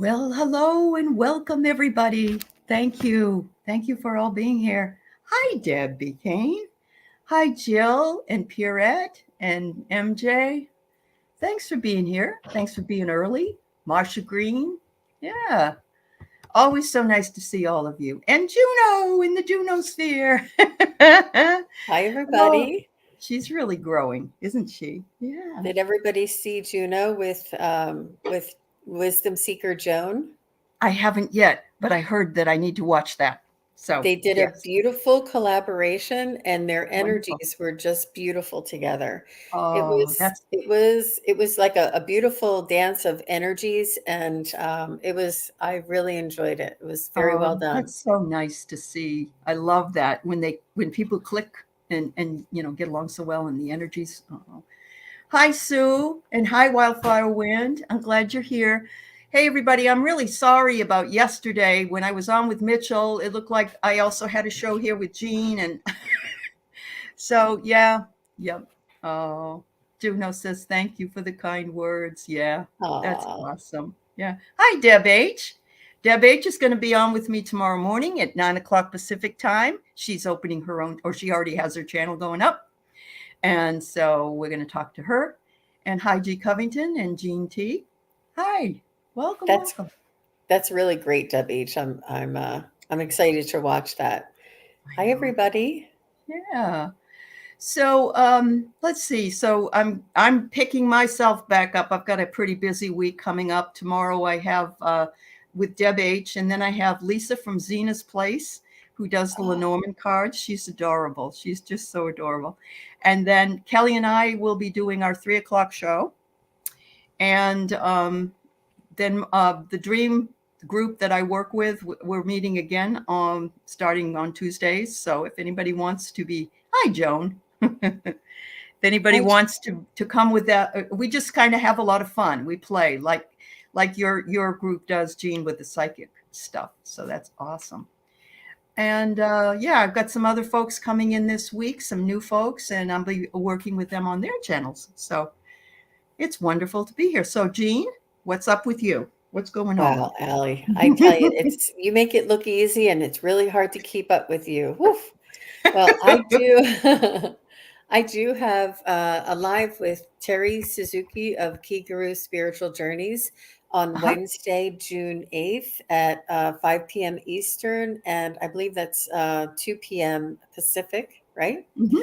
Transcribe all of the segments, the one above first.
Well, hello and welcome, everybody. Thank you. Thank you for all being here. Hi, Debbie Kane. Hi, Jill and Pierrette and MJ. Thanks for being here. Thanks for being early. Marsha Green. Yeah, always so nice to see all of you. And Juno in the Juno sphere. Hi, Oh, everybody. she's really growing, isn't she? Yeah. Did everybody see Juno with Wisdom Seeker Joan? I haven't yet, but I heard that I need to watch that. So, They did a yes, beautiful collaboration, and their wonderful. energies were just beautiful together. It Oh, was that's it was it was like a beautiful dance of energies, and I really enjoyed it. It was very well done. that's so nice to see. I love that when people click and get along so well and the energies. Oh. Hi Sue and hi Wildfire Wind. I'm glad you're here. Hey everybody, I'm really sorry about yesterday when I was on with Mitchell. It looked like I also had a show here with Jean and so yeah, yep. Oh, Juno says thank you for the kind words. Yeah, that's Aw, awesome. Yeah. Hi, Deb H. Deb H is going to be on with me tomorrow morning at 9 o'clock Pacific time. She's opening her own, or she already has her channel going up. And so we're going to talk to her. And hi, G. Covington and Jean T. Hi. Welcome, that's welcome. that's really great, Deb H. I'm excited to watch that. I Hi, know. everybody. Yeah. So let's see. So I'm picking myself back up. I've got a pretty busy week coming up. Tomorrow I have with Deb H, and then I have Lisa from Zena's Place, who does the Lenormand cards. She's adorable. She's just so adorable. And then Kelly and I will be doing our 3 o'clock show, and then the Dream group that I work with, we're meeting again starting on Tuesdays. So if anybody wants to be, hi Joan. If anybody Hi, wants to come with that, we just kind of have a lot of fun. We play like your group does, Jean, with the psychic stuff. So that's awesome. And yeah, I've got some other folks coming in this week, some new folks, and I'll be working with them on their channels. So it's wonderful to be here. So, Jean, what's up with you? What's going on? Wow, Allie, I tell you, it's you make it look easy and it's really hard to keep up with you. Woof. Well, I do I do have a live with Terry Suzuki of Key Guru Spiritual Journeys on Uh-huh. Wednesday, June 8th at 5 p.m. Eastern, and I believe that's 2 p.m. Pacific, right? Hmm.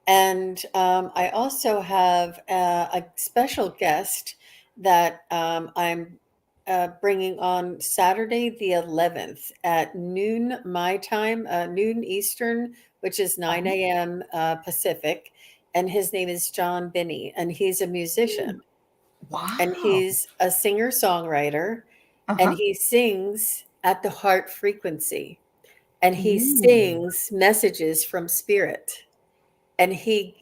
And I also have a special guest that I'm bringing on Saturday, the 11th at noon my time, noon Eastern, which is 9 a.m. Pacific. And his name is John Binney, and he's a musician and Wow. he's a singer songwriter, and Uh-huh. he sings at the heart frequency, and he Ooh. sings messages from spirit, and he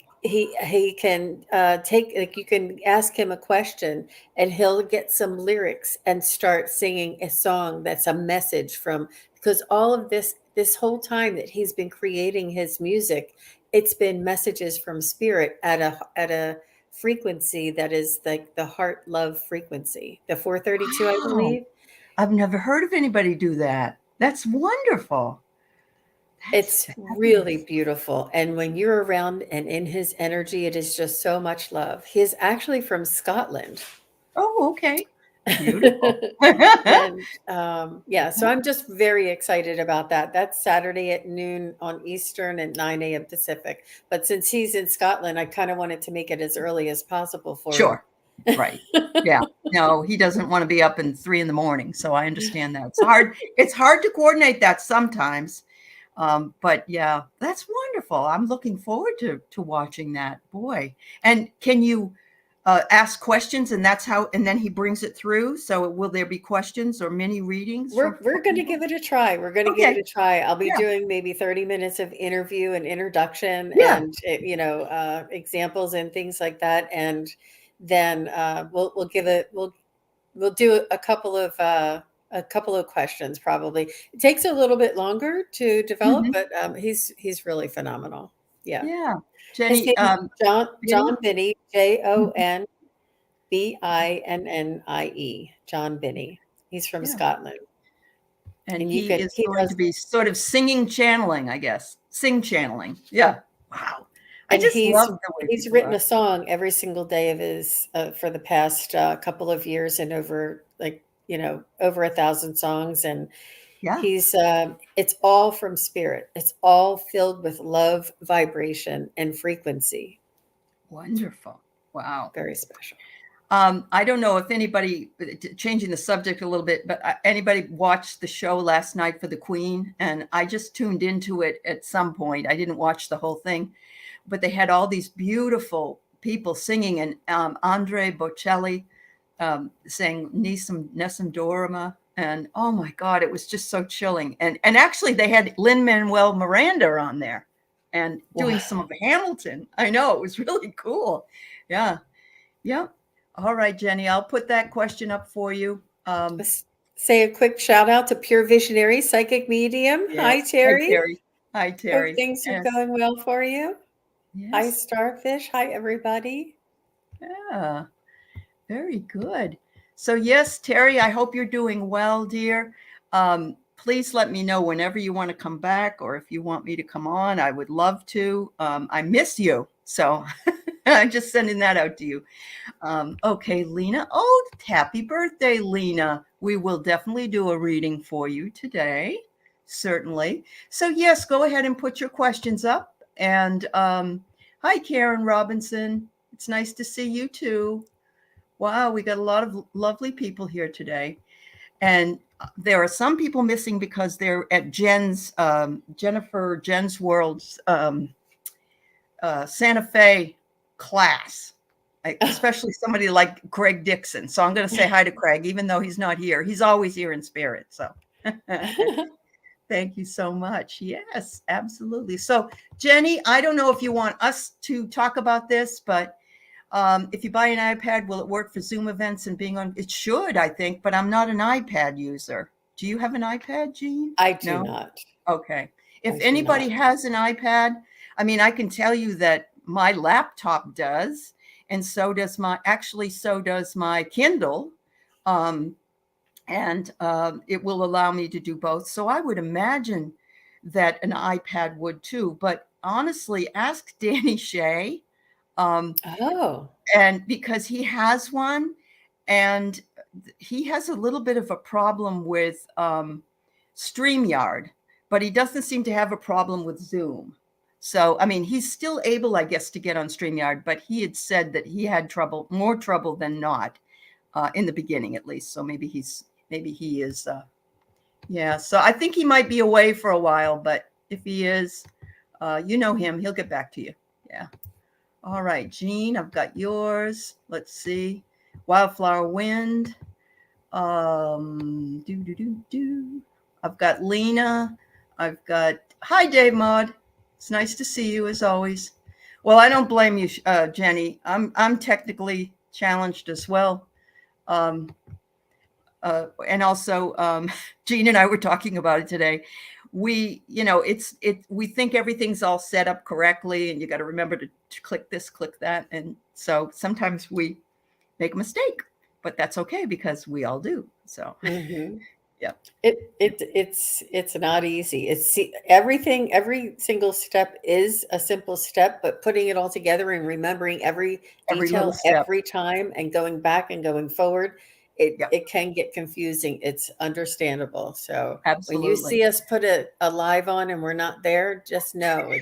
can take, like, you can ask him a question and he'll get some lyrics and start singing a song that's a message from, because all of this whole time that he's been creating his music, it's been messages from spirit at a frequency that is like the heart love frequency, the 432, I Wow. believe. I've never heard of anybody do that. That's wonderful. That's It's really fabulous. beautiful, and when you're around and in his energy, it is just so much love. He is actually from Scotland. Oh, okay. Beautiful. And, yeah, so I'm just very excited about that. That's Saturday at noon on Eastern and 9 a.m. Pacific. But since he's in Scotland, I kinda wanted to make it as early as possible for him. Sure. Right. Yeah. No, he doesn't want to be up in 3 in the morning. So I understand that. It's hard to coordinate that sometimes. But yeah, that's wonderful. I'm looking forward to watching that. Boy. And can you ask questions and and then he brings it through? So will there be questions or mini readings for We're gonna people? give it a try. We're gonna give it Okay. a try. I'll be Yeah. doing maybe 30 minutes of interview and introduction Yeah. and, examples and things like that, and then, we'll do a couple of questions probably. It takes a little bit longer to develop, Hmm. but, he's really phenomenal. Yeah. Yeah. His Jenny, name is John Benny? Binney, Jonbinnie, John Binney. He's from Yeah. Scotland. And And he is he going to does, be sort of singing channeling, I guess. Sing channeling. Yeah. Wow. I and just love the way he's people written are. a song every single day of his for the past couple of years, and over over 1,000 songs. And Yeah. he's it's all from spirit. It's all filled with love, vibration, and frequency. Wonderful. Wow. Very special. I don't know if anybody, changing the subject a little bit, but anybody watched the show last night for the Queen, and I just tuned into it at some point. I didn't watch the whole thing, but they had all these beautiful people singing, and Andre Bocelli sang Nessun Dorma, and oh my God, it was just so chilling. And actually, they had Lin-Manuel Miranda on there, and doing some of Hamilton. I know, it was really cool. Yeah, yeah. All right, Jenny, I'll put that question up for you. Let's say a quick shout out to Pure Visionary Psychic Medium. Hi, Yes. Hi, Terry. Terry. Hi, Hope Terry. things are Yes. going well for you. Hi, Yes. Starfish. Hi, everybody. Yeah. Very good. So yes, Terry, I hope you're doing well, dear. Please let me know whenever you want to come back, or if you want me to come on. I would love to. I miss you. So I'm just sending that out to you. Okay, Lena. Oh, happy birthday, Lena. We will definitely do a reading for you today. Certainly. So yes, go ahead and put your questions up. And hi, Karen Robinson. It's nice to see you too. Wow, we got a lot of lovely people here today. And there are some people missing because they're at Jen's World's Santa Fe class, especially somebody like Craig Dixon. So I'm going to say hi to Craig, even though he's not here. He's always here in spirit. So thank you so much. Yes, absolutely. So Jenny, I don't know if you want us to talk about this, but if you buy an iPad, will it work for Zoom events and being on? It should, I think, but I'm not an iPad user. Do you have an iPad, Jean? I do No? not. Okay. If I do anybody not. has an iPad, I mean, I can tell you that my laptop does, and so does my Kindle. And it will allow me to do both. So I would imagine that an iPad would too. But honestly, ask Danny Shea. Oh. And because he has one, and he has a little bit of a problem with StreamYard, but he doesn't seem to have a problem with Zoom. So, I mean, he's still able, I guess, to get on StreamYard, but he had said that he had more trouble than not in the beginning, at least. So maybe he is. Yeah. So I think he might be away for a while, but if he is, you know him, he'll get back to you. Yeah. All right, Jean, I've got yours. Let's see. Wildflower Wind. I've got Lena. Hi, Dave Maud. It's nice to see you as always. Well, I don't blame you, Jenny. I'm technically challenged as well. And also, Jean and I were talking about it today. We think everything's all set up correctly, and you got to remember to click this, click that. And so sometimes we make a mistake, but that's okay because we all do. So yeah. It's not easy. Every single step is a simple step, but putting it all together and remembering every little detail step. every time and going back and going forward, it can get confusing. It's understandable. So when you see us put a live on and we're not there, just know.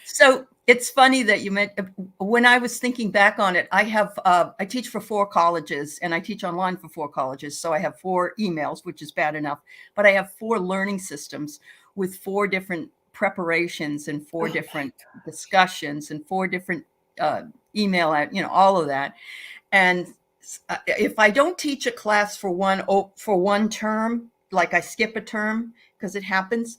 So it's funny that you meant, when I was thinking back on it, I teach for 4 colleges, and I teach online for 4 colleges. So I have 4 emails, which is bad enough, but I have 4 learning systems with 4 different preparations and 4 different discussions and 4 different email, all of that. And if I don't teach a class for one term, like I skip a term because it happens,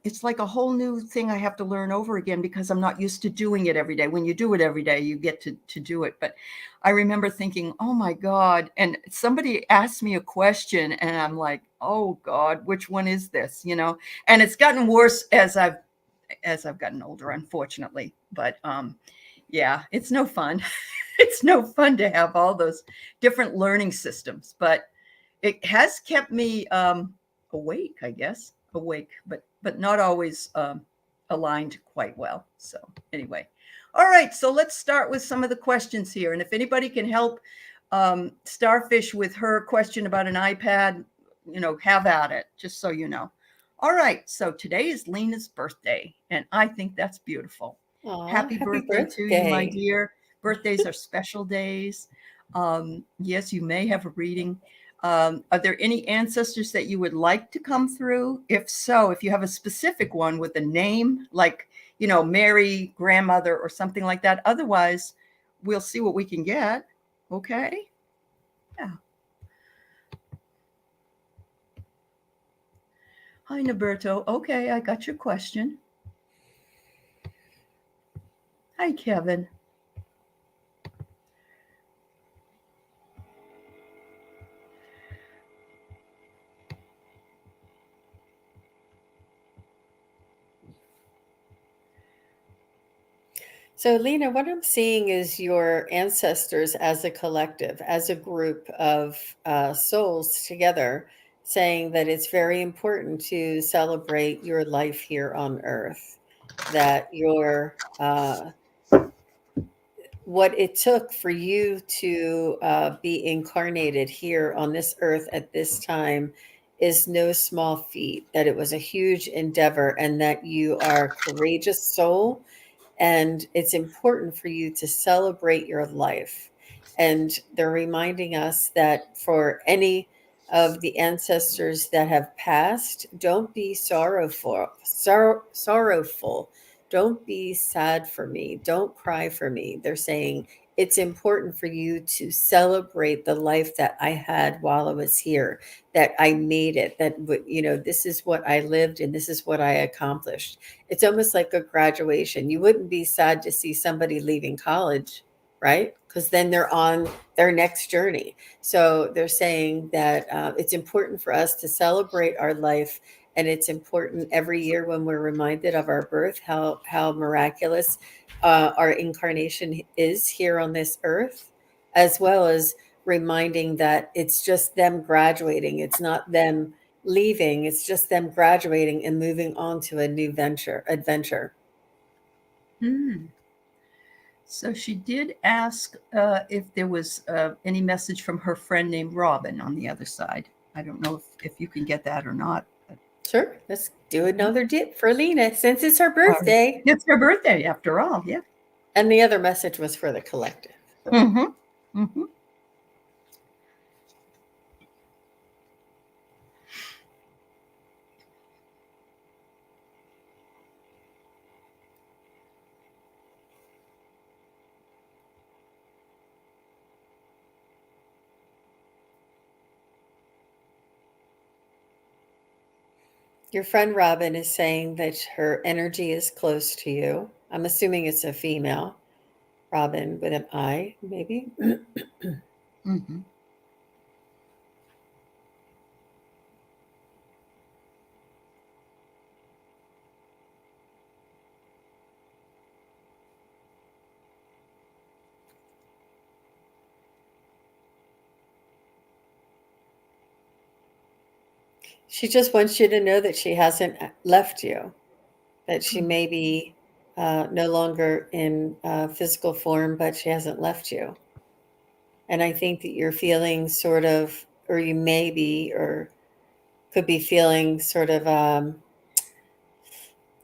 it's like a whole new thing I have to learn over again because I'm not used to doing it every day. When you do it every day, you get to do it. But I remember thinking, oh my God. And somebody asked me a question and I'm like, oh God, which one is this? And it's gotten worse as I've gotten older, unfortunately. But Yeah, it's no fun. It's no fun to have all those different learning systems, but it has kept me awake, I guess, but not always aligned quite well. So anyway, all right. So let's start with some of the questions here, and if anybody can help Starfish with her question about an iPad, have at it. Just so you know. All right. So today is Lena's birthday, and I think that's beautiful. Aw, Happy happy birthday to you, my birthday. dear. Birthdays are special days. Yes, you may have a reading. Are there any ancestors that you would like to come through? If so, if you have a specific one with a name, like, Mary, grandmother, or something like that. Otherwise, we'll see what we can get. Okay? Yeah. Hi, Noberto. Okay, I got your question. Hi, Kevin. So, Lena, what I'm seeing is your ancestors as a collective, as a group of souls together, saying that it's very important to celebrate your life here on Earth, that what it took for you to be incarnated here on this earth at this time is no small feat, that it was a huge endeavor, and that you are a courageous soul, and it's important for you to celebrate your life. And they're reminding us that for any of the ancestors that have passed, don't be sorrowful. Don't be sad for me. Don't cry for me. They're saying it's important for you to celebrate the life that I had while I was here, that I made it, that, this is what I lived and this is what I accomplished. It's almost like a graduation. You wouldn't be sad to see somebody leaving college, right? Because then they're on their next journey. So they're saying that it's important for us to celebrate our life, and it's important every year when we're reminded of our birth, how miraculous our incarnation is here on this earth, as well as reminding that it's just them graduating. It's not them leaving. It's just them graduating and moving on to a new adventure. So she did ask if there was any message from her friend named Robin on the other side. I don't know if you can get that or not. But... Sure. Let's do another dip for Lena since it's her All right. birthday. It's her birthday after all. Yeah. And the other message was for the collective. Mm-hmm. Mm-hmm. Your friend Robin is saying that her energy is close to you. I'm assuming it's a female. Robin with an I, maybe. Mm-hmm. She just wants you to know that she hasn't left you, that she may be no longer in physical form, but she hasn't left you. And I think that you're feeling sort of, or you may be, or could be feeling sort of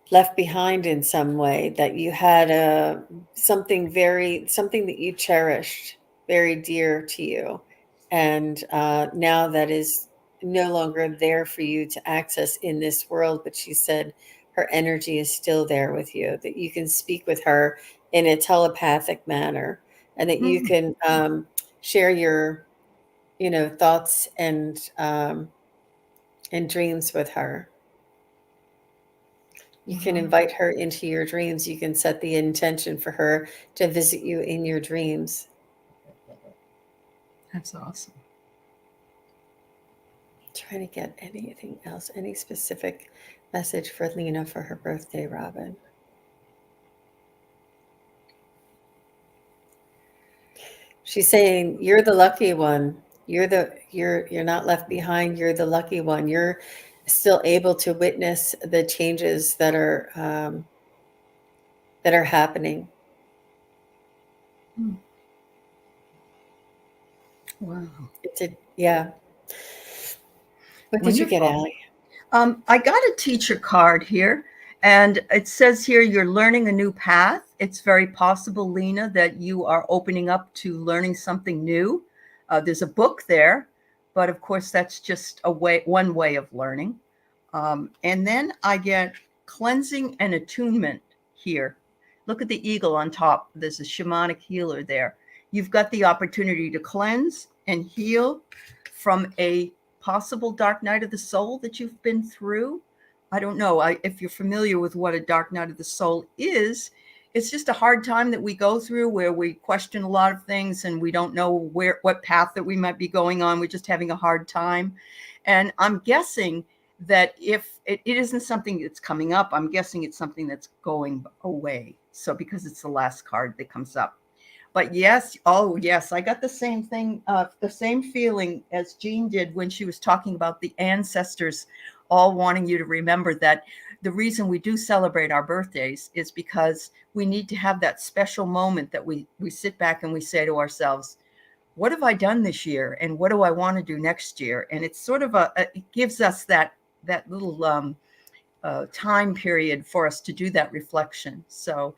left behind in some way, that you had something that you cherished very dear to you. And now that is no longer there for you to access in this world. But she said her energy is still there with you, that you can speak with her in a telepathic manner, and that you can share your, thoughts and dreams with her. You can invite her into your dreams. You can set the intention for her to visit you in your dreams. That's awesome. Trying to get anything else, any specific message for Lena for her birthday, Robin. She's saying you're the lucky one. You're not left behind. You're the lucky one. You're still able to witness the changes that are happening. Wow. Yeah. What did you get, Wonderful. Aley? I got a teacher card here, and it says here you're learning a new path. It's very possible, Lena, that you are opening up to learning something new. There's a book there, but of course that's just one way of learning. And then I get cleansing and attunement here. Look at the eagle on top. There's a shamanic healer there. You've got the opportunity to cleanse and heal from a possible dark night of the soul that you've been through. I don't know if you're familiar with what a dark night of the soul is. It's just a hard time that we go through where we question a lot of things and we don't know what path that we might be going on. We're just having a hard time. And I'm guessing that if it isn't something that's coming up, I'm guessing it's something that's going away. So because it's the last card that comes up. But yes, oh yes, I got the same thing, the same feeling as Jean did when she was talking about the ancestors all wanting you to remember that the reason we do celebrate our birthdays is because we need to have that special moment that we sit back and we say to ourselves, what have I done this year? And what do I want to do next year? And it's sort of it gives us that little time period for us to do that reflection. So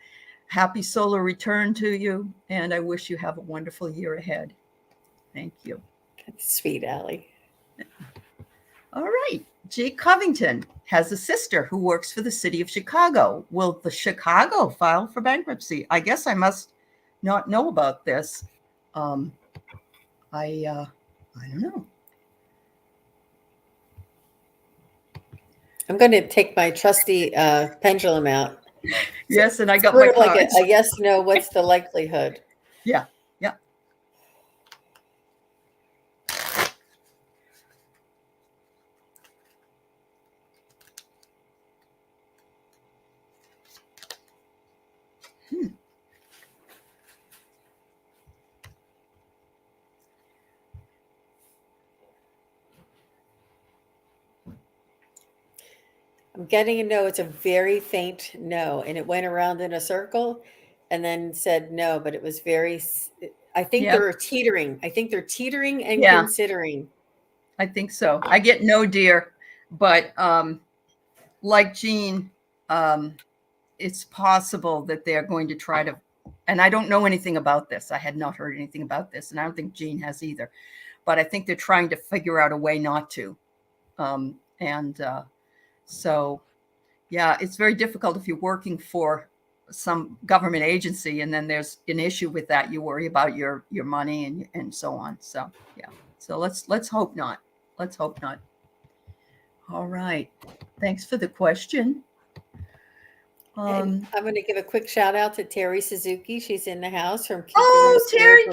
happy solar return to you. And I wish you have a wonderful year ahead. Thank you. That's sweet, Aley. All right. G. Covington has a sister who works for the city of Chicago. Will the Chicago file for bankruptcy? I guess I must not know about this. I don't know. I'm going to take my trusty pendulum out. Yes, and I got sort my of like cards. a yes, no. What's the likelihood? Yeah. I'm getting a no. It's a very faint no, and it went around in a circle, and then said no. But it was very. I think they're teetering. I think they're teetering and considering. I think so. I get no, dear, but like Jean, it's possible that they're going to try to. And I don't know anything about this. I had not heard anything about this, and I don't think Jean has either. But I think they're trying to figure out a way not to. So, yeah, it's very difficult if you're working for some government agency and then there's an issue with that. You worry about your money and so on. So, yeah. So let's hope not. Let's hope not. All right. Thanks for the question. And I'm going to give a quick shout out to Terry Suzuki. She's in the house from Terry.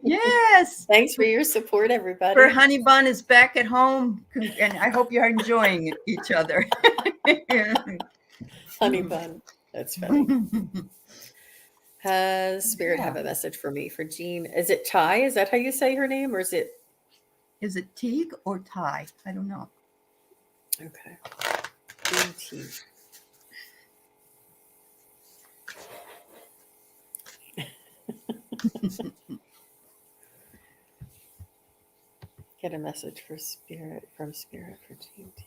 Yes. Thanks for your support, everybody. For Honey Bun is back at home, and I hope you're enjoying each other. Honey Bun. That's funny. Has Spirit have a message for me? For Jean? Is it Ty? Is that how you say her name? Or is it Teague or Ty? I don't know. Okay. Jean Teague. Get a message for Spirit from Spirit for Jean Teague.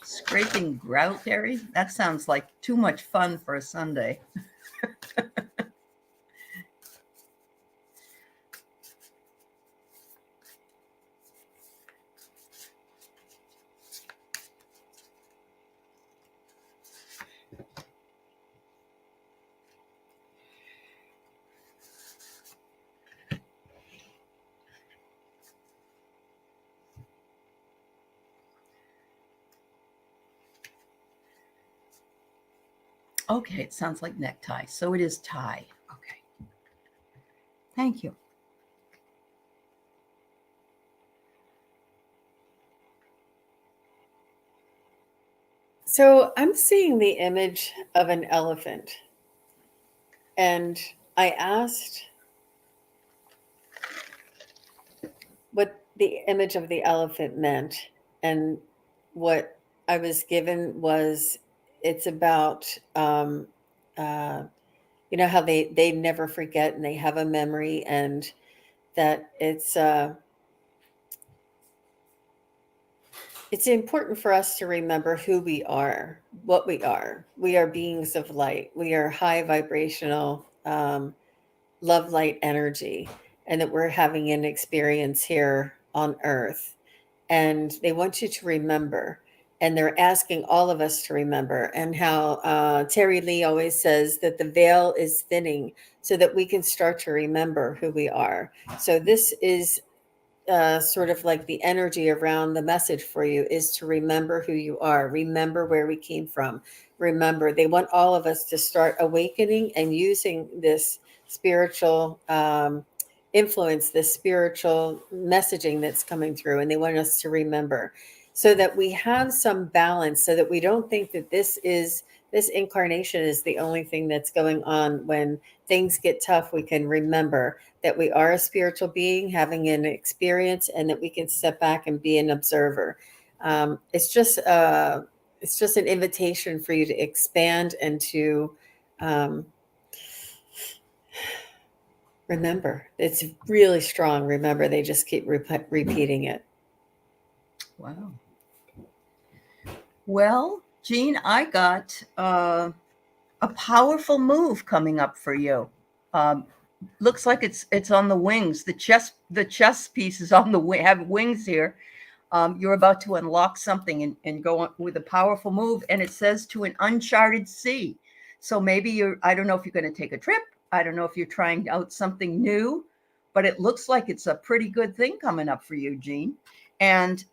Scraping grout, Terry? That sounds like too much fun for a Sunday. Okay, it sounds like necktie. So it is tie. Okay. Thank you. So I'm seeing the image of an elephant, and I asked what the image of the elephant meant, and what I was given was it's about uh, you know how they never forget and they have a memory, and that it's important for us to remember who we are, what we are. We are beings of light. We are high vibrational love light energy, and that we're having an experience here on earth. And they want you to remember. And they're asking all of us to remember. And how Terry Lee always says that the veil is thinning so that we can start to remember who we are. So this is sort of like the energy around the message for you, is to remember who you are, remember where we came from. Remember, they want all of us to start awakening and using this spiritual influence, this spiritual messaging that's coming through, and they want us to remember so that we have some balance, so that we don't think that this incarnation is the only thing that's going on. When things get tough, we can remember that we are a spiritual being having an experience, and that we can step back and be an observer. It's just an invitation for you to expand and to um, remember. It's really strong. Remember, they just keep repeating it. Wow. Well, Jean, I got a powerful move coming up for you. Um, Looks like it's on the wings. The chess piece is on the wing. Have wings here. You're about to unlock something and go on with a powerful move, and it says to an uncharted sea. So maybe I don't know if you're going to take a trip. I don't know if you're trying out something new, but it looks like it's a pretty good thing coming up for you, Jean. And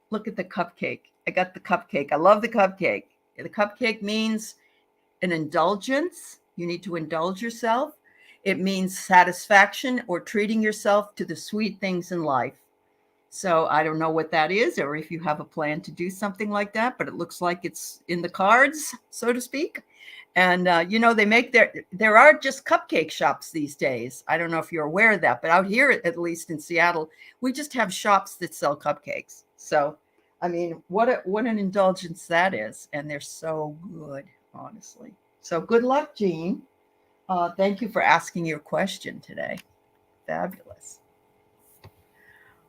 look at the cupcake. I got the cupcake. I love the cupcake. The cupcake means an indulgence. You need to indulge yourself. It means satisfaction or treating yourself to the sweet things in life. So I don't know what that is, or if you have a plan to do something like that, but it looks like it's in the cards, so to speak. And they make there are just cupcake shops these days. I don't know if you're aware of that, but out here, at least in Seattle, we just have shops that sell cupcakes. So, I mean, what an indulgence that is, and they're so good, honestly. So good luck, Jean. Thank you for asking your question today. Fabulous.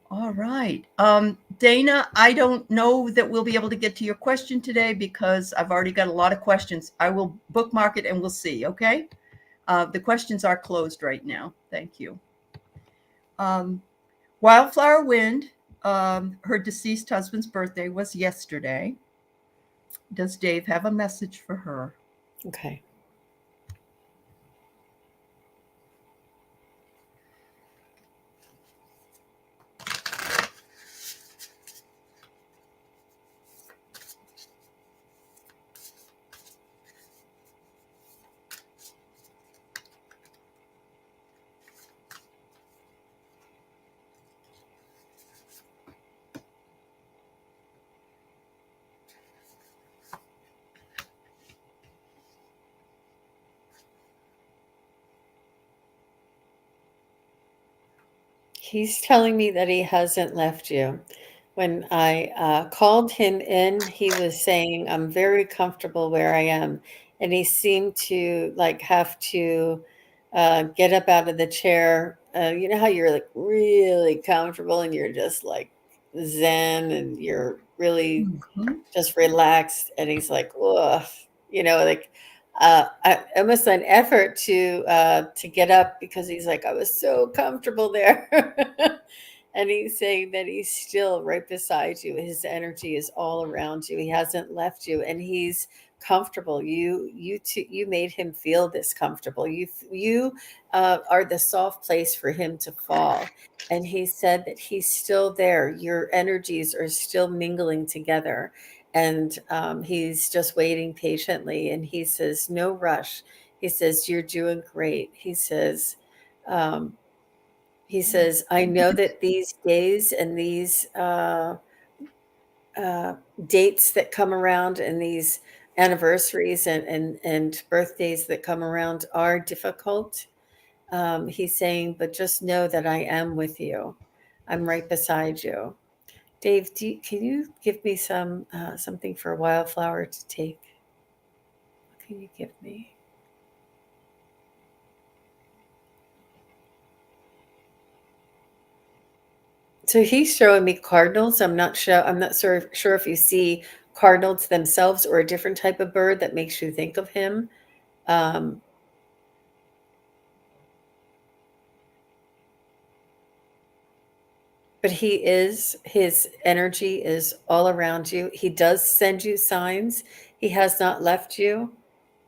All right. Dana, I don't know that we'll be able to get to your question today because I've already got a lot of questions. I will bookmark it and we'll see, okay? The questions are closed right now. Thank you. Wildflower Wind, her deceased husband's birthday was yesterday. Does Dave have a message for her? Okay. He's telling me that he hasn't left you. When I called him in, he was saying, I'm very comfortable where I am. And he seemed to like have to get up out of the chair. You know how you're like really comfortable and you're just like zen and you're really Mhm. just relaxed. And he's like, ugh, like almost an effort to get up, because he's like, I was so comfortable there. And he's saying that he's still right beside you. His energy is all around you. He hasn't left you, and he's comfortable. You made him feel this comfortable. You are the soft place for him to fall. And he said that he's still there. Your energies are still mingling together, and he's just waiting patiently. And he says, no rush. He says, you're doing great. Um, he says, I know that these days and these dates that come around and these anniversaries and birthdays that come around are difficult. He's saying, but just know that I am with you. I'm right beside you. Dave, can you give me something for Wildflower to take? What can you give me? So he's showing me cardinals. I'm not sure. I'm not sure if you see cardinals themselves or a different type of bird that makes you think of him. Um, but his energy is all around you. He does send you signs. He has not left you,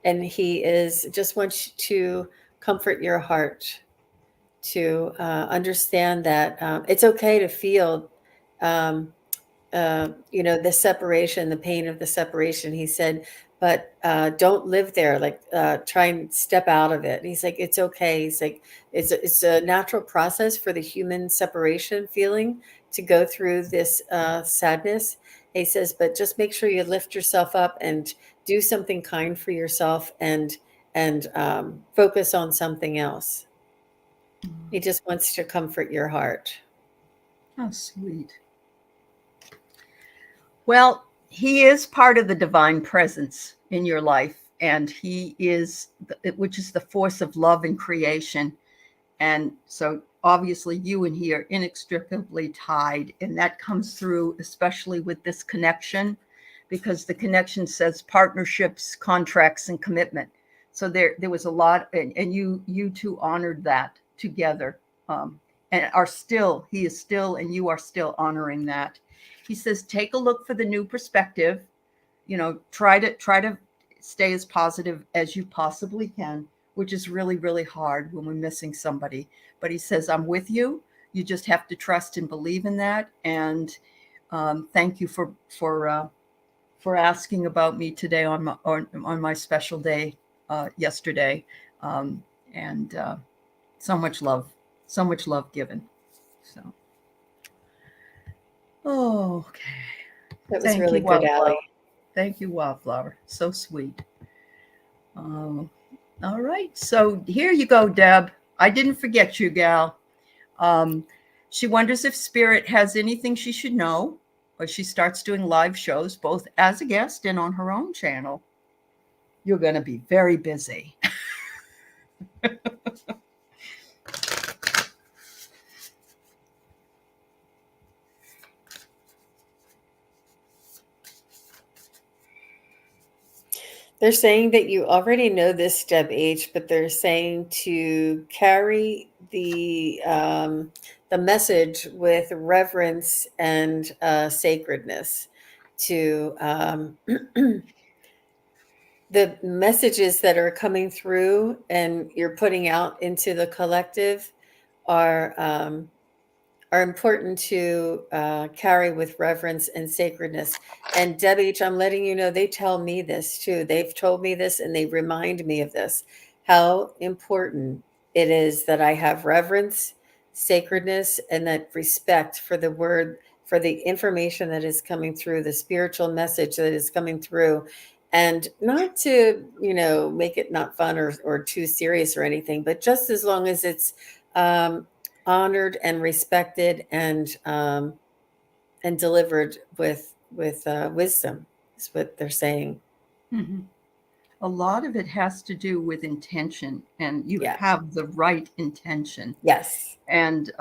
and he is just wants to comfort your heart, to understand that it's okay to feel, um, the separation, the pain of the separation. He said, but don't live there. Like, try and step out of it. And he's like, it's okay. He's like, it's a natural process for the human separation feeling to go through this sadness. He says, but just make sure you lift yourself up and do something kind for yourself and focus on something else. He just wants to comfort your heart. Oh, sweet. Well, he is part of the divine presence in your life, and he is, which is the force of love and creation. And so obviously you and he are inextricably tied, and that comes through, especially with this connection, because the connection says partnerships, contracts, and commitment. So there was a lot, and you two honored that together, and are still, he is still, and you are still honoring that. He says, take a look for the new perspective. Try to stay as positive as you possibly can, which is really, really hard when we're missing somebody. But he says, I'm with you. You just have to trust and believe in that. And thank you for asking about me today on my special day yesterday. And so much love given. So, okay. That was Thank really you, good, Wildflower. Aley. Thank you, Wildflower. So sweet. All right. So here you go, Deb. I didn't forget you, gal. She wonders if Spirit has anything she should know, or she starts doing live shows, both as a guest and on her own channel. You're going to be very busy. They're saying that you already know this, Deb H, but they're saying to carry the message with reverence and sacredness. To the messages that are coming through and you're putting out into the collective are important to carry with reverence and sacredness. And Deb H, I'm letting you know, they tell me this too. They've told me this and they remind me of this, how important it is that I have reverence, sacredness, and that respect for the word, for the information that is coming through, the spiritual message that is coming through. And not to, make it not fun or too serious or anything, but just as long as it's honored and respected and delivered with wisdom is what they're saying. Mm-hmm. A lot of it has to do with intention, and you Yeah. have the right intention. Yes. And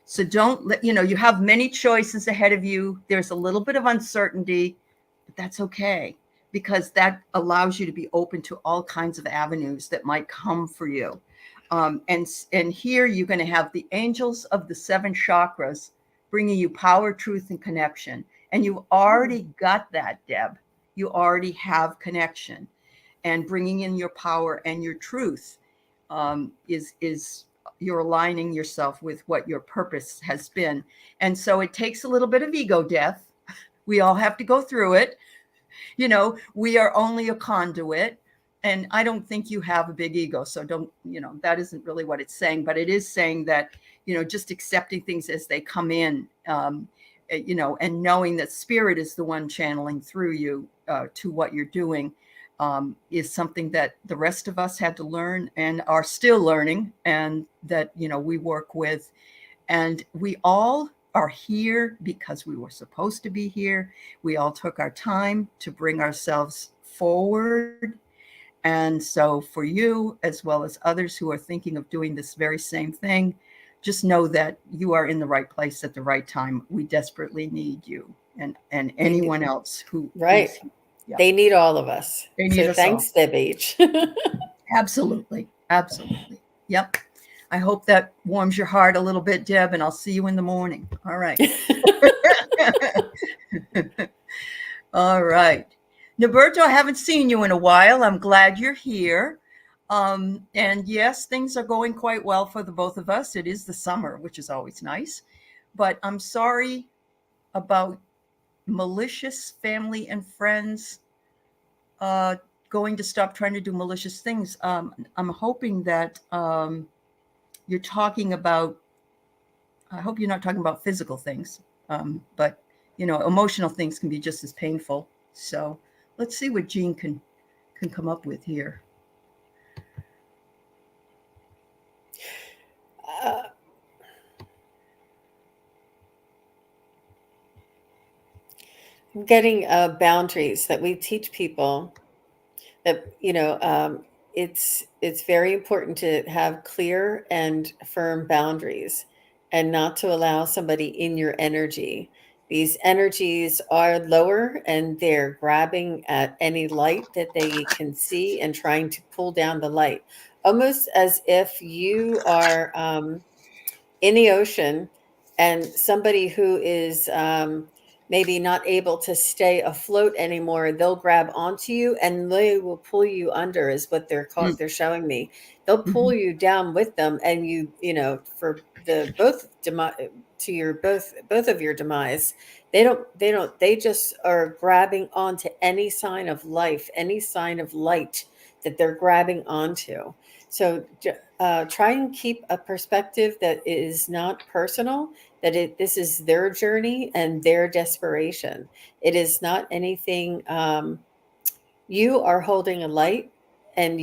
so don't let, you have many choices ahead of you. There's a little bit of uncertainty, but that's okay, because that allows you to be open to all kinds of avenues that might come for you. And here you're going to have the angels of the 7 chakras bringing you power, truth, and connection. And you've already got that, Deb. You already have connection, and bringing in your power and your truth is you're aligning yourself with what your purpose has been. And so it takes a little bit of ego death. We all have to go through it. We are only a conduit. And I don't think you have a big ego. So don't, that isn't really what it's saying, but it is saying that, just accepting things as they come in. and knowing that spirit is the one channeling through you to what you're doing is something that the rest of us had to learn and are still learning, and that, we work with. And we all are here because we were supposed to be here. We all took our time to bring ourselves forward. And so for you, as well as others who are thinking of doing this very same thing, just know that you are in the right place at the right time. We desperately need you and anyone else who right. is, yeah, They need all of us. they need So us all. thanks, DebH. Absolutely. Absolutely. Yep. I hope that warms your heart a little bit, Deb, and I'll see you in the morning. All right. All right. Norberto, I haven't seen you in a while. I'm glad you're here. And yes, things are going quite well for the both of us. It is the summer, which is always nice. But I'm sorry about malicious family and friends going to stop trying to do malicious things. I'm hoping that you're talking about, I hope you're not talking about physical things, but emotional things can be just as painful. So let's see what Jean can come up with here. Getting boundaries that we teach people that it's very important to have clear and firm boundaries and not to allow somebody in your energy. These energies are lower and they're grabbing at any light that they can see and trying to pull down the light, almost as if you are in the ocean and somebody who is maybe not able to stay afloat anymore, they'll grab onto you and they will pull you under, is what they're showing me. They'll pull you down with them, and for the to your both of your demise. They just are grabbing onto any sign of life, any sign of light that they're grabbing onto. So try and keep a perspective that is not personal, that this is their journey and their desperation. It is not anything. You are holding a light, and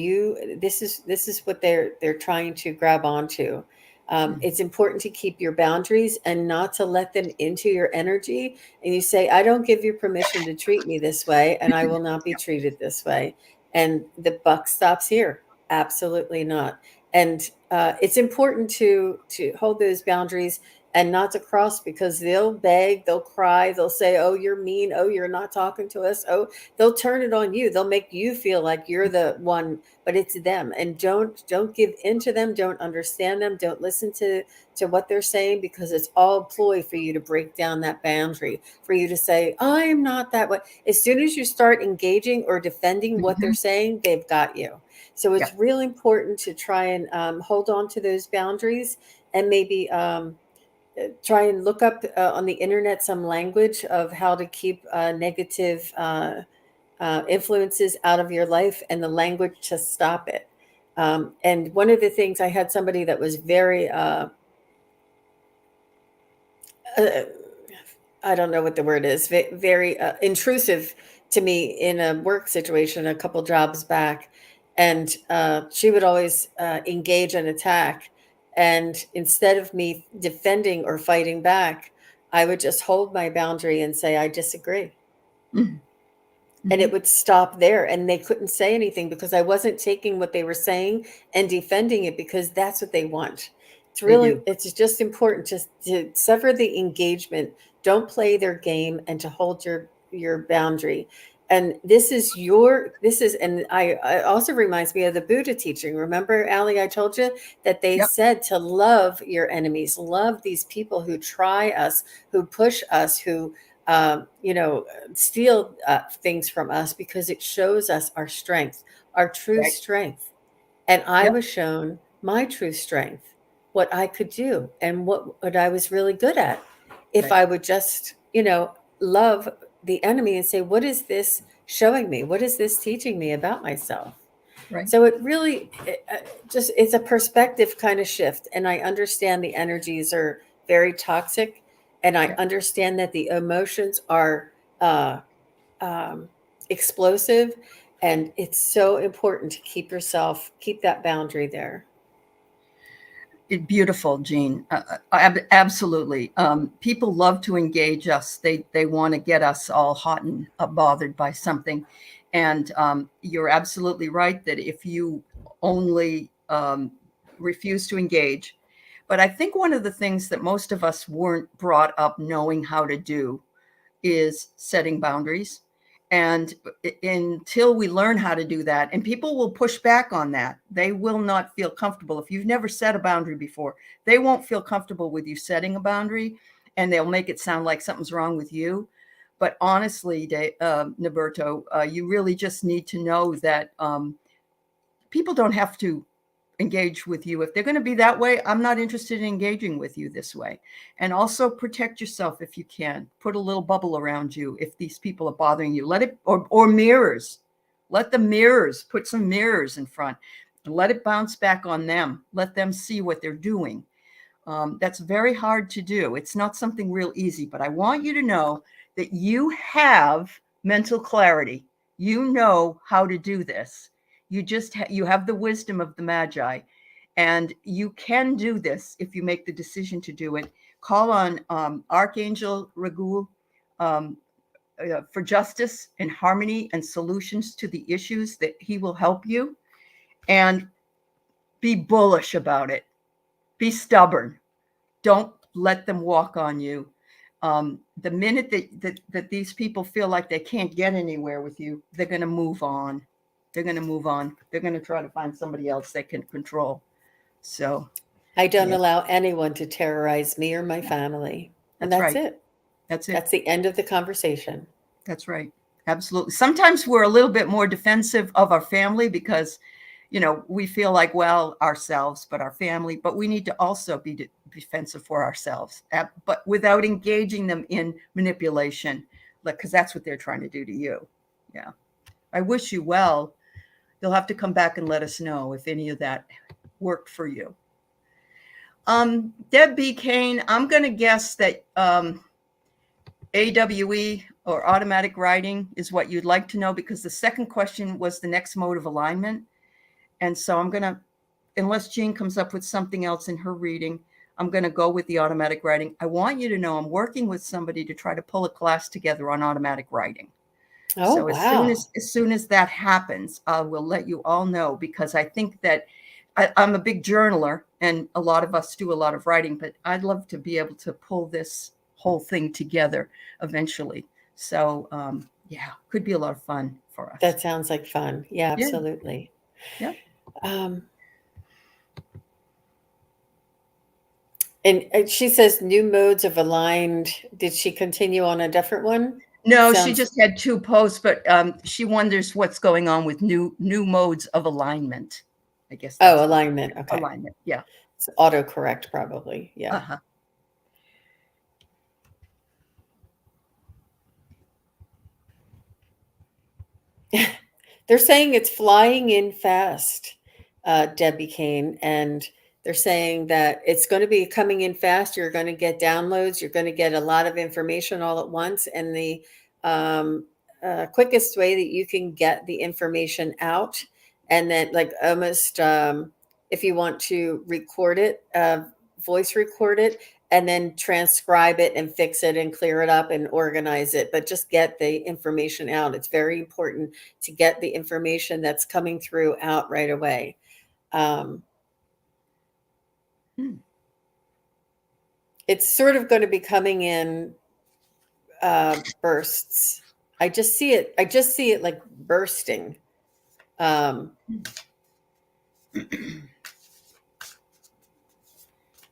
this is what they're trying to grab onto. It's important to keep your boundaries and not to let them into your energy. And you say, I don't give you permission to treat me this way, and I will not be treated this way. And the buck stops here. Absolutely not. And it's important to hold those boundaries and not to cross, because they'll beg, they'll cry, they'll say, oh, you're mean, oh, you're not talking to us, oh, they'll turn it on you, they'll make you feel like you're the one, but it's them. And don't give in to them, don't understand them, don't listen to what they're saying, because it's all a ploy for you to break down that boundary, for you to say, I'm not that way. As soon as you start engaging or defending what they're saying, they've got you. So it's really important to try and hold on to those boundaries, and maybe try and look up on the internet some language of how to keep negative influences out of your life, and the language to stop it. And one of the things, I had somebody that was very, I don't know what the word is, very intrusive to me in a work situation a couple jobs back. And she would always engage and attack. And instead of me defending or fighting back, I would just hold my boundary and say, I disagree. And it would stop there. And they couldn't say anything, because I wasn't taking what they were saying and defending it, because that's what they want. It's just important to sever the engagement. Don't play their game, and to hold your boundary. And and I also reminds me of the Buddha teaching. Remember, Aley, I told you that they said to love your enemies, love these people who try us, who push us, who steal things from us, because it shows us our strength, our true strength. And I was shown my true strength, what I could do, and what I was really good at. If I would just, love the enemy and say, what is this showing me? What is this teaching me about myself? Right. So it really it's a perspective kind of shift. And I understand the energies are very toxic, And I understand that the emotions are explosive, and it's so important to keep that boundary there. Beautiful, Jean. Absolutely. People love to engage us. They want to get us all hot and bothered by something. And you're absolutely right that if you only refuse to engage, but I think one of the things that most of us weren't brought up knowing how to do is setting boundaries. And until we learn how to do that, and people will push back on that, they will not feel comfortable. If you've never set a boundary before, they won't feel comfortable with you setting a boundary, and they'll make it sound like something's wrong with you. But honestly, Norberto, you really just need to know that people don't have to engage with you. If they're going to be that way, I'm not interested in engaging with you this way. And also protect yourself if you can. Put a little bubble around you if these people are bothering you. Let it, or mirrors. Let the mirrors, put some mirrors in front. Let it bounce back on them. Let them see what they're doing. That's very hard to do. It's not something real easy, but I want you to know that you have mental clarity. You know how to do this. You just you have the wisdom of the Magi, and you can do this if you make the decision to do it. Call on Archangel Raguel for justice and harmony and solutions to the issues, that he will help you. And be bullish about it. Be stubborn. Don't let them walk on you. The minute that these people feel like they can't get anywhere with you, they're going to move on. They're going to move on. They're going to try to find somebody else they can control. So I don't allow anyone to terrorize me or my family. And that's right. it. That's it. That's the end of the conversation. That's right. Absolutely. Sometimes we're a little bit more defensive of our family because, you know, we feel like, well, ourselves, but our family, but we need to also be defensive for ourselves, but without engaging them in manipulation, because that's what they're trying to do to you. Yeah. I wish you well. You'll have to come back and let us know if any of that worked for you. Deb B. Kane, I'm going to guess that AWE or automatic writing is what you'd like to know, because the second question was the next mode of alignment. And so I'm going to, unless Jean comes up with something else in her reading, I'm going to go with the automatic writing. I want you to know I'm working with somebody to try to pull a class together on automatic writing. Oh, so wow. as soon as that happens, I will let you all know, because I think that I'm a big journaler and a lot of us do a lot of writing, but I'd love to be able to pull this whole thing together eventually. So yeah, could be a lot of fun for us. That sounds like fun. Yeah, absolutely. Yeah. And she says new modes of aligned. Did she continue on a different one? No, she just had 2 posts, but she wonders what's going on with new modes of alignment. I guess. Oh, alignment. Okay. Alignment. Yeah. It's autocorrect, probably. Yeah. Uh-huh. They're saying it's flying in fast, Debbie Kane, and they're saying that it's going to be coming in fast. You're going to get downloads. You're going to get a lot of information all at once. And the quickest way that you can get the information out, and then like almost if you want to record it, voice record it, and then transcribe it and fix it and clear it up and organize it. But just get the information out. It's very important to get the information that's coming through out right away. It's sort of going to be coming in bursts. I just see it like bursting.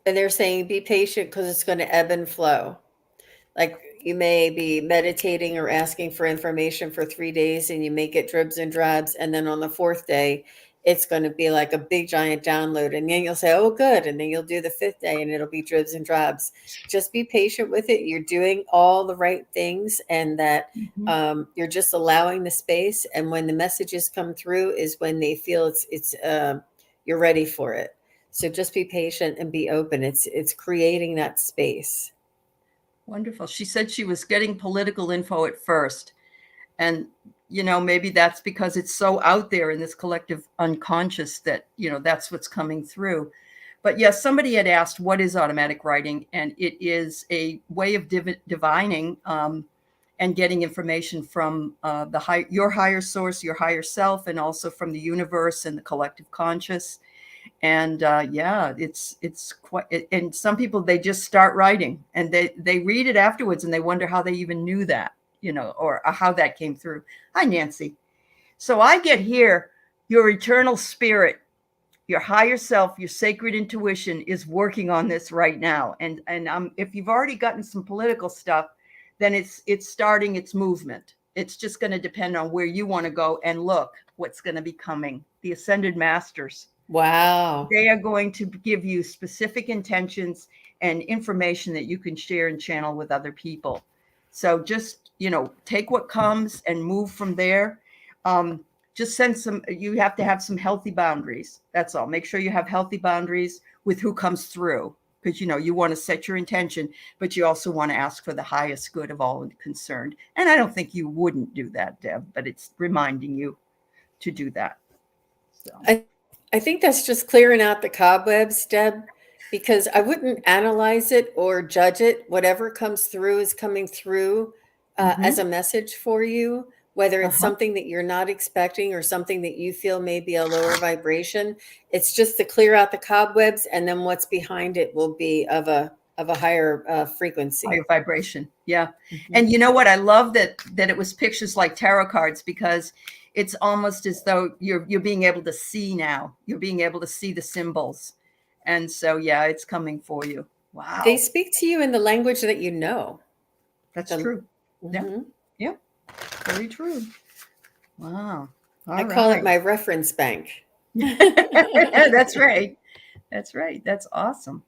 And they're saying be patient because it's going to ebb and flow. Like you may be meditating or asking for information for 3 days and you may get dribs and drabs. And then on the 4th day, it's going to be like a big giant download. And then you'll say, oh, good. And then you'll do the 5th day and it'll be dribs and drabs. Just be patient with it. You're doing all the right things, and that you're just allowing the space. And when the messages come through is when they feel it's you're ready for it. So just be patient and be open. It's creating that space. Wonderful. She said she was getting political info at first. And, maybe that's because it's so out there in this collective unconscious that, that's what's coming through. But yes, somebody had asked, what is automatic writing? And it is a way of divining and getting information from your higher source, your higher self, and also from the universe and the collective conscious. And it's quite. And some people, they just start writing, and they read it afterwards, and they wonder how they even knew that, or how that came through. Hi, Nancy. So I get here, your eternal spirit, your higher self, your sacred intuition is working on this right now. And if you've already gotten some political stuff, then it's starting its movement. It's just going to depend on where you want to go and look what's going to be coming. The Ascended Masters. Wow. They are going to give you specific intentions and information that you can share and channel with other people. So just, take what comes and move from there. Just you have to have some healthy boundaries. That's all. Make sure you have healthy boundaries with who comes through, because, you want to set your intention, but you also want to ask for the highest good of all concerned. And I don't think you wouldn't do that, Deb, but it's reminding you to do that. So. I think that's just clearing out the cobwebs, Deb, because I wouldn't analyze it or judge it. Whatever comes through is coming through as a message for you, whether it's something that you're not expecting or something that you feel may be a lower vibration. It's just to clear out the cobwebs, and then what's behind it will be of a higher frequency. Higher vibration. Yeah. And you know what? I love that it was pictures like tarot cards, because it's almost as though you're being able to see now. You're being able to see the symbols. And so, yeah, it's coming for you. Wow. They speak to you in the language that you know. That's true. Yeah. Yeah. Very true. Wow. I call it my reference bank. That's right. That's right. That's awesome.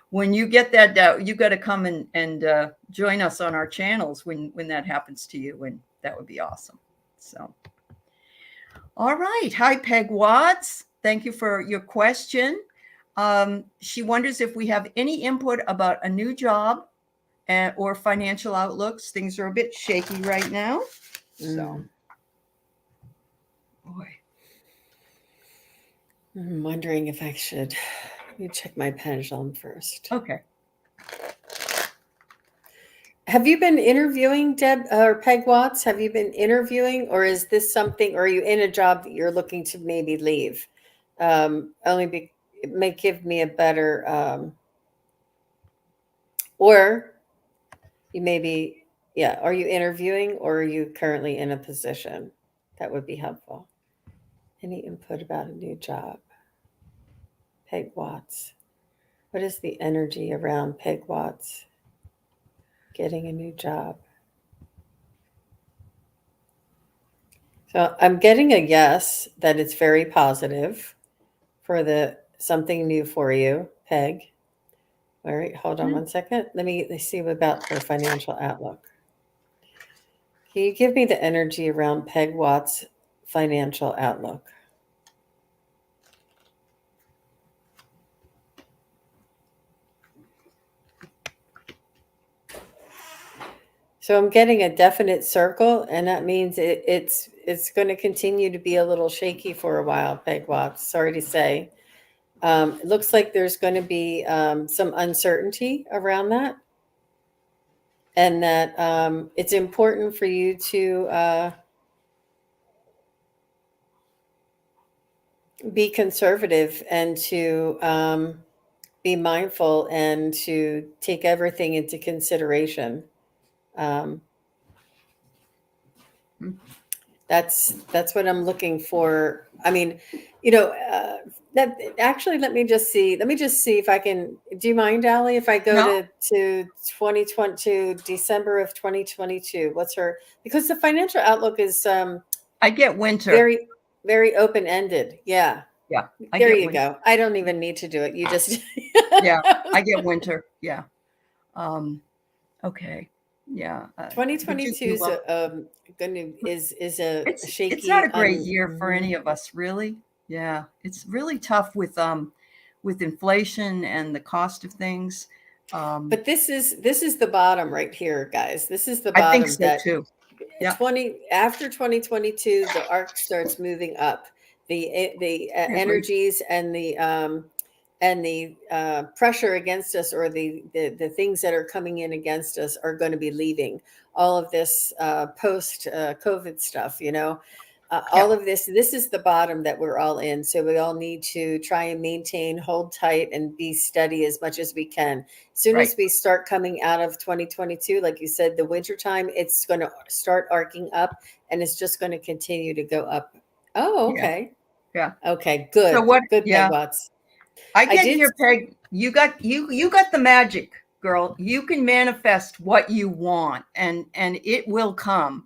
When you get that, you got to come and join us on our channels when that happens to you. And that would be awesome. So. All right. Hi, Peg Watts. Thank you for your question. She wonders if we have any input about a new job or financial outlooks. Things are a bit shaky right now. So, boy. I'm wondering if I should. Let me check my pendulum first. Okay. Have you been interviewing, Deb or Peg Watts? Have you been interviewing, or is this something, or are you in a job that you're looking to maybe leave? It may give me a better, or you maybe, are you interviewing, or are you currently in a position? That would be helpful. Any input about a new job? Peg Watts. What is the energy around Peg Watts getting a new job? So I'm getting a yes, that it's very positive for something new for you, Peg. All right, hold on one second. Let's see about her financial outlook. Can you give me the energy around Peg Watts' financial outlook? So I'm getting a definite circle, and that means it's going to continue to be a little shaky for a while, Peg Watts. Sorry to say. It looks like there's going to be some uncertainty around that, and that it's important for you to be conservative and to be mindful and to take everything into consideration. That's what I'm looking for. I mean, let me just see if I can. Do you mind, Aley, if I go to 2020 to December of 2022? What's her? Because the financial outlook is I get winter. Very, very open-ended. Yeah. Yeah. There you go. I don't even need to do it. You just Yeah, I get winter. Yeah. Okay. Yeah. 2022 is a shaky. It's not a great year for any of us, really. Yeah, it's really tough with inflation and the cost of things. But this is the bottom right here, guys. This is the I think bottom so that too. Yeah. after 2022, the arc starts moving up. The I agree. energies and the pressure against us, or the things that are coming in against us, are going to be leaving. All of this post COVID stuff, all of this is the bottom that we're all in. So we all need to try and maintain, hold tight, and be steady as much as we can. As soon Right. as we start coming out of 2022, like you said, the winter time, it's going to start arcing up, and it's just going to continue to go up. Oh, Yeah. okay. Yeah. Okay, So good. what? Good, Yeah. Megwatts. I I get did. here, Peg. You got the magic, girl. You can manifest what you want, and it will come.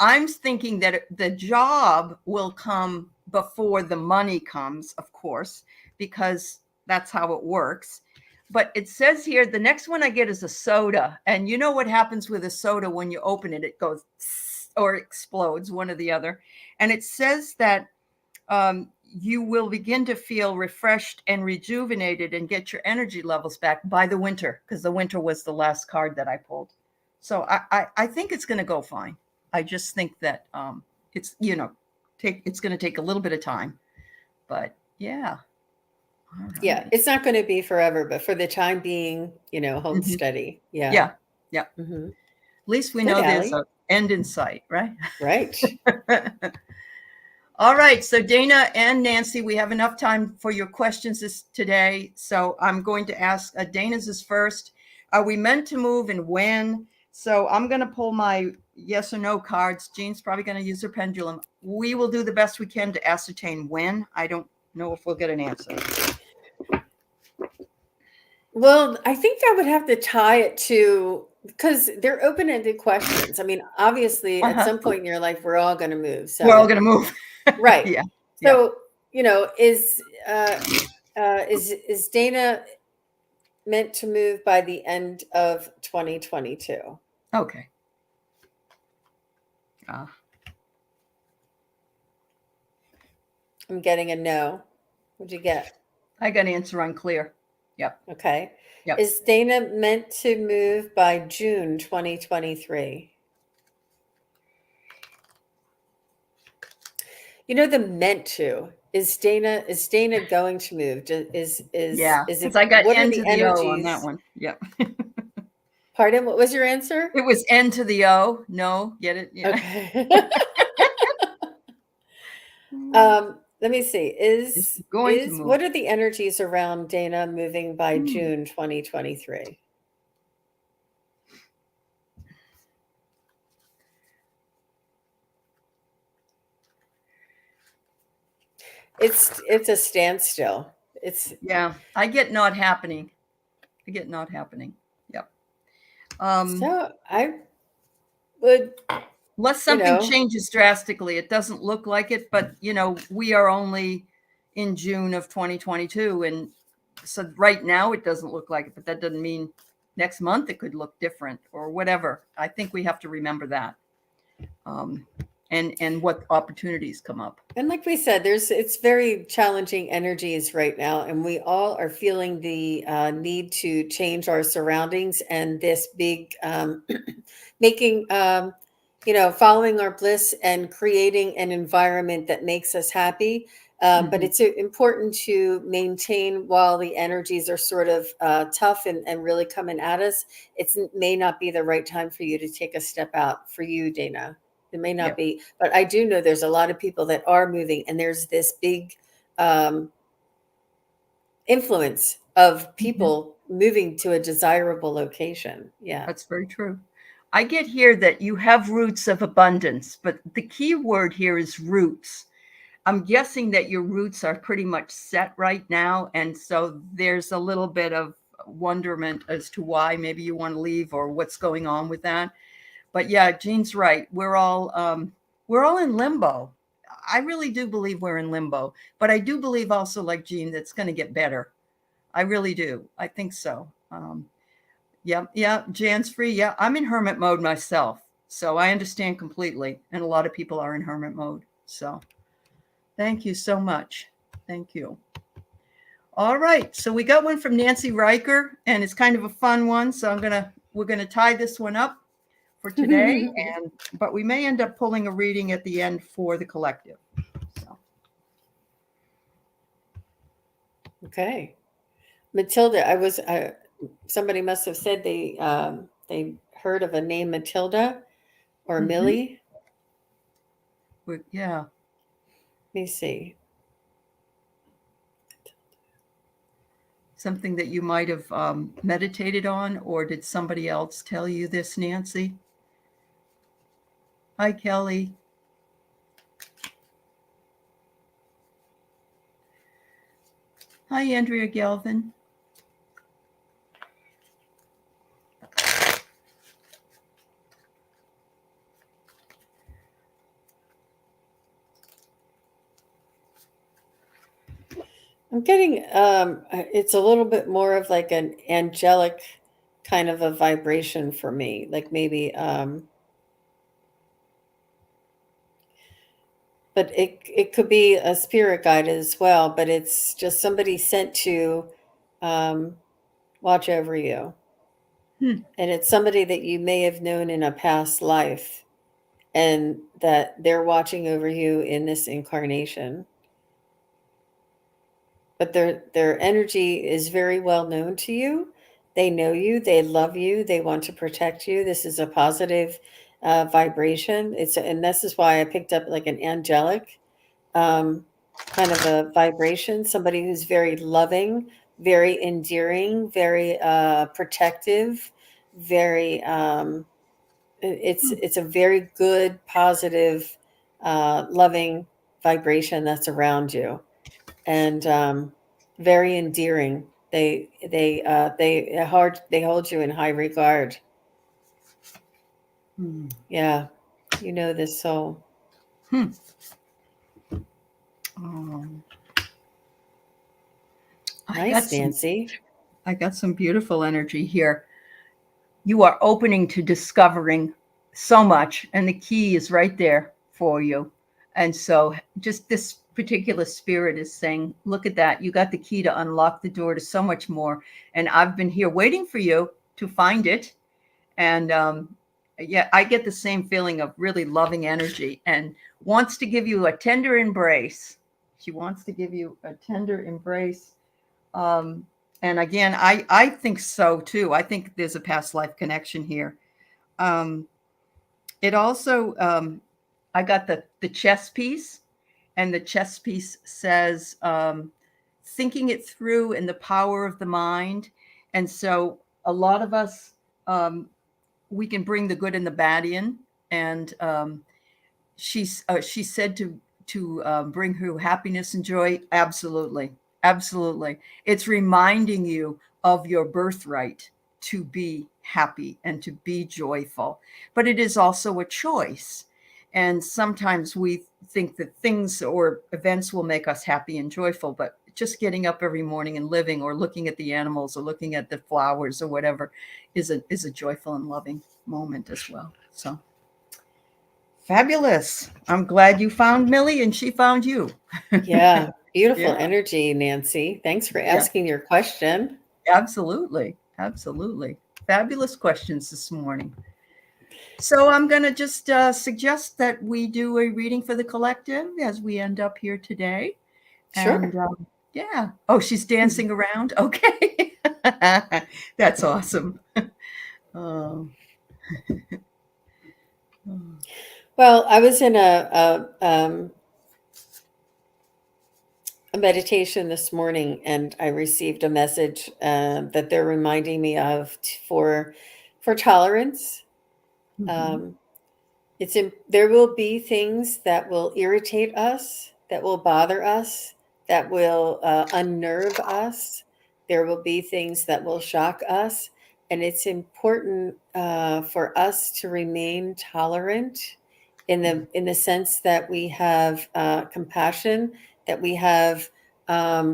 I'm thinking that the job will come before the money comes, of course, because that's how it works. But it says here the next one I get is a soda. And you know what happens with a soda when you open it? It goes or explodes, one or the other. And it says that you will begin to feel refreshed and rejuvenated and get your energy levels back by the winter, because the winter was the last card that I pulled. So I think it's going to go fine. I just think that it's it's going to take a little bit of time, but yeah. All right. Yeah, it's not going to be forever, but for the time being, hold Mhm. steady. Yeah. Yeah. Yeah. Mm-hmm. At least we Good, know there's Aley. an end in sight, right? Right. All right. So Dana and Nancy, we have enough time for your questions today. So I'm going to ask Dana's is first. Are we meant to move and when? So I'm going to pull my yes or no cards. Jean's probably going to use her pendulum. We will do the best we can to ascertain when. I don't know if we'll get an answer. Well, I think I would have to tie it to, because they're open-ended questions. I mean, obviously, at some point in your life, we're all going to move. So We're all going to move. right. Yeah. So, is Dana meant to move by the end of 2022? Okay. I'm getting a no. What'd you get? I got answer unclear. Yep. Okay. Yep. Is Dana meant to move by June 2023? The meant to. Is Dana going to move? Yeah. Is Because it, I got what are N the to the O on that energies? one. Yep. Pardon, what was your answer? It was N to the O. No, get it? Yeah. Okay. Let me see. It's going to move. What are the energies around Dana moving by June 2023? It's a standstill. I get not happening. Yep. So I would, unless something changes drastically, it doesn't look like it, but we are only in June of 2022. And so right now it doesn't look like it, but that doesn't mean next month it could look different or whatever. I think we have to remember that. And what opportunities come up. And like we said, it's very challenging energies right now, and we all are feeling the need to change our surroundings, and this big making, following our bliss and creating an environment that makes us happy. But it's important to maintain while the energies are sort of tough and really coming at us. It may not be the right time for you to take a step out for you, Dana. It may not be, but I do know there's a lot of people that are moving, and there's this big influence of people moving to a desirable location. Yeah. That's very true. I get here that you have roots of abundance, but the key word here is roots. I'm guessing that your roots are pretty much set right now. And so there's a little bit of wonderment as to why maybe you want to leave or what's going on with that. But yeah, Jean's right. We're all in limbo. I really do believe we're in limbo, but I do believe also, like Jean, that's going to get better. I really do. I think so. Yeah. Jan's free. Yeah, I'm in hermit mode myself, so I understand completely. And a lot of people are in hermit mode. So thank you so much. Thank you. All right. So we got one from Nancy Riker, and it's kind of a fun one. So we're gonna tie this one up for today, but we may end up pulling a reading at the end for the collective. So. Okay, Matilda. Somebody must have said they heard of a name Matilda or Millie. Yeah. Let me see. Something that you might have meditated on, or did somebody else tell you this, Nancy? Hi, Kelly. Hi, Andrea Galvin. I'm getting it's a little bit more of like an angelic kind of a vibration for me, like maybe but it could be a spirit guide as well, but it's just somebody sent to watch over you. And it's somebody that you may have known in a past life, and that they're watching over you in this incarnation. But their energy is very well known to you. They know you, they love you, they want to protect you. This is a positive vibration. And this is why I picked up like an angelic kind of a vibration, somebody who's very loving, very endearing, very protective, very it's a very good, positive, loving vibration that's around you, and very endearing. They hold you in high regard. Yeah, you know this soul. Nice, Nancy. I got some beautiful energy here. You are opening to discovering so much, and the key is right there for you. And so just this particular spirit is saying, look at that. You got the key to unlock the door to so much more. And I've been here waiting for you to find it. And yeah, I get the same feeling of really loving energy and wants to give you a tender embrace. She wants to give you a tender embrace. And again, I think so too. I think there's a past life connection here. It also, I got the chess piece, and the chess piece says, thinking it through and the power of the mind. And so a lot of us, we can bring the good and the bad in. And she said to bring her happiness and joy. Absolutely. Absolutely. It's reminding you of your birthright to be happy and to be joyful. But it is also a choice. And sometimes we think that things or events will make us happy and joyful, but just getting up every morning and living, or looking at the animals, or looking at the flowers, or whatever, is a joyful and loving moment as well. So fabulous. I'm glad you found Millie and she found you. Yeah. Beautiful energy, Nancy. Thanks for asking your question. Absolutely. Absolutely. Fabulous questions this morning. So I'm going to just suggest that we do a reading for the collective as we end up here today. Sure. And yeah. Oh, she's dancing around. Okay. That's awesome. Well, I was in a meditation this morning, and I received a message that they're reminding me of for tolerance. There will be things that will irritate us, that will bother us, that will unnerve us. There will be things that will shock us, and it's important for us to remain tolerant in the sense that we have compassion, that we have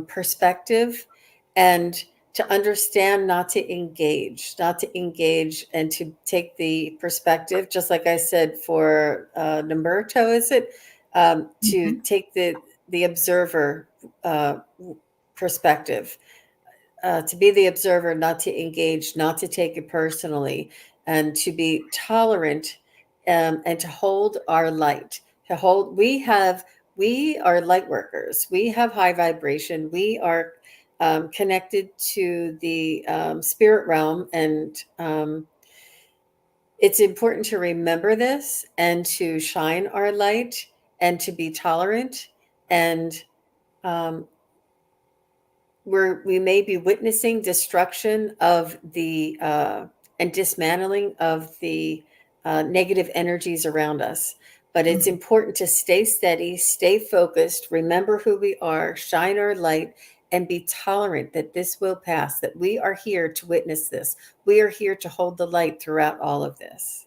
perspective, and to understand not to engage, and to take the perspective, just like I said for Numberto, is it? To take the observer perspective, to be the observer, not to engage, not to take it personally, and to be tolerant, and to hold our light. To hold, we are light workers. We have high vibration. We are connected to the spirit realm, and it's important to remember this and to shine our light and to be tolerant. And um, we may be witnessing destruction of the and dismantling of the negative energies around us. But it's Mhm. important to stay steady, stay focused, remember who we are, shine our light, and be tolerant that this will pass, that we are here to witness this. We are here to hold the light throughout all of this.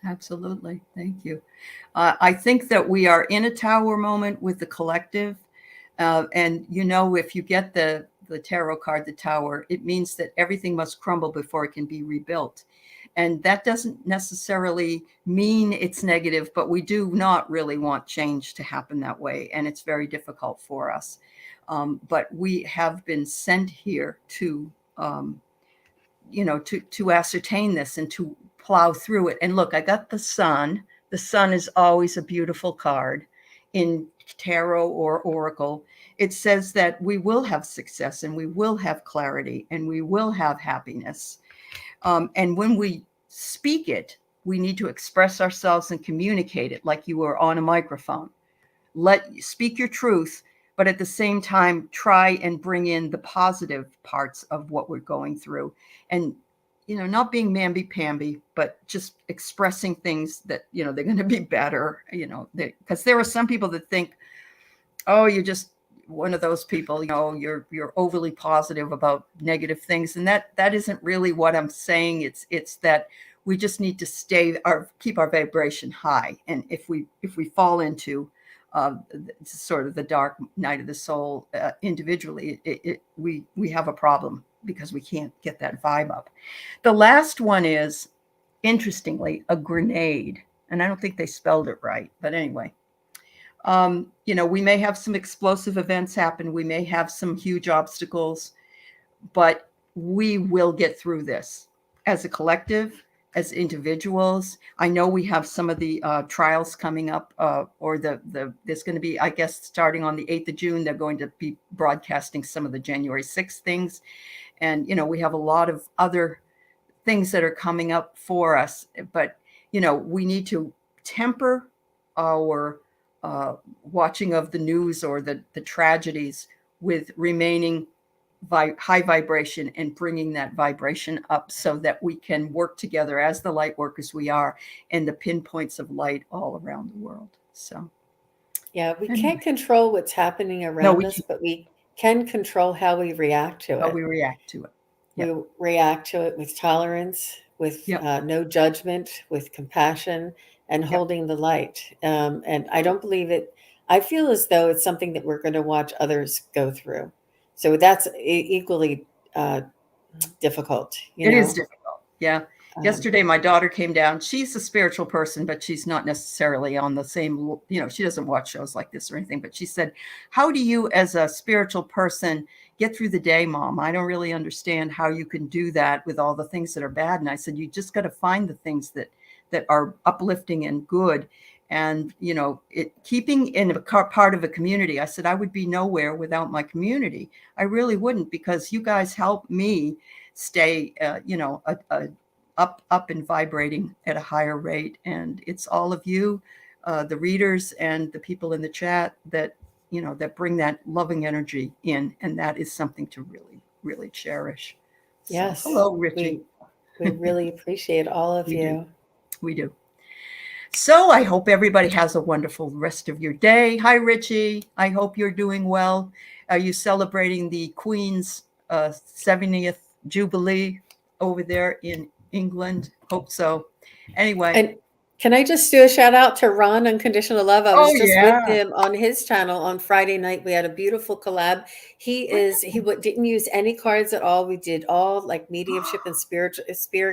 Absolutely. Thank you. I think that we are in a tower moment with the collective. And if you get the tarot card, the tower, it means that everything must crumble before it can be rebuilt. And that doesn't necessarily mean it's negative, but we do not really want change to happen that way. And it's very difficult for us. But we have been sent here to, to ascertain this and to plow through it. And look, I got the sun. The sun is always a beautiful card in tarot or oracle. It says that we will have success and we will have clarity and we will have happiness. And when we speak it, we need to express ourselves and communicate it like you were on a microphone. Speak your truth, but at the same time, try and bring in the positive parts of what we're going through. And, not being mamby-pamby, but just expressing things that, they're going to be better, because there are some people that think, oh, you're just one of those people, you're overly positive about negative things. And that isn't really what I'm saying. It's that we just need to keep our vibration high. And if we fall into sort of the dark night of the soul individually, we have a problem because we can't get that vibe up. The last one is, interestingly, a grenade. And I don't think they spelled it right, but anyway. We may have some explosive events happen. We may have some huge obstacles, but we will get through this as a collective, as individuals. I know we have some of the trials coming up, or there's going to be, I guess, starting on the 8th of June, they're going to be broadcasting some of the January 6th things. And, we have a lot of other things that are coming up for us, but, we need to temper our watching of the news or the tragedies with remaining high vibration and bringing that vibration up so that we can work together as the light workers we are and the pinpoints of light all around the world. So, Yeah, we anyway. can't control what's happening around us, but we can control how we react to How it. we react to it. Yep. We react to it with tolerance, with no judgment, with compassion, and holding the light. And I don't believe it. I feel as though it's something that we're going to watch others go through. So that's equally difficult. It is difficult. Yeah. Yesterday, my daughter came down. She's a spiritual person, but she's not necessarily on the same, she doesn't watch shows like this or anything. But she said, how do you, as a spiritual person, get through the day, Mom? I don't really understand how you can do that with all the things that are bad. And I said, you just got to find the things that are uplifting and good. And, keeping in a part of a community. I said, I would be nowhere without my community. I really wouldn't, because you guys help me stay, up and vibrating at a higher rate. And it's all of you, the readers and the people in the chat that, that bring that loving energy in. And that is something to really, really cherish. Yes. So, hello, Richie. We really appreciate all of you. We do. So I hope everybody has a wonderful rest of your day. Hi, Richie. I hope you're doing well. Are you celebrating the Queen's 70th Jubilee over there in England? Hope so. Anyway. And can I just do a shout out to Ron, Unconditional Love? I was just with him on his channel on Friday night. We had a beautiful collab. He didn't use any cards at all. We did all like mediumship and spirit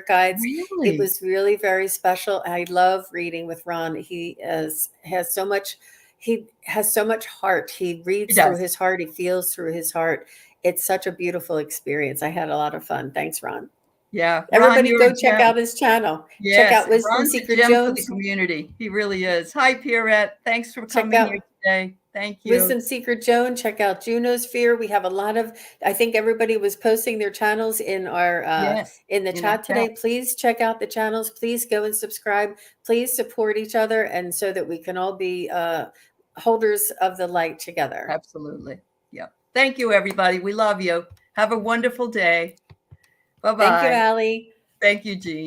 guides. Really? It was really very special. I love reading with Ron. He has so much. he has so much heart. He reads through his heart. He feels through his heart. It's such a beautiful experience. I had a lot of fun. Thanks, Ron. Yeah. Everybody Ron, go check out his channel. Yes. Check out Wisdom Ron's Secret a gem for the Jones. community. He really is. Hi, Pierrette. Thanks for Check coming out here today. Thank you. Wisdom Secret Joan. Check out Junosphere. We have a lot of, I think everybody was posting their channels in our in the chat today. Please check out the channels. Please go and subscribe. Please support each other, and so that we can all be holders of the light together. Absolutely. Yeah. Thank you, everybody. We love you. Have a wonderful day. Bye-bye. Thank you, Aley. Thank you, Jean.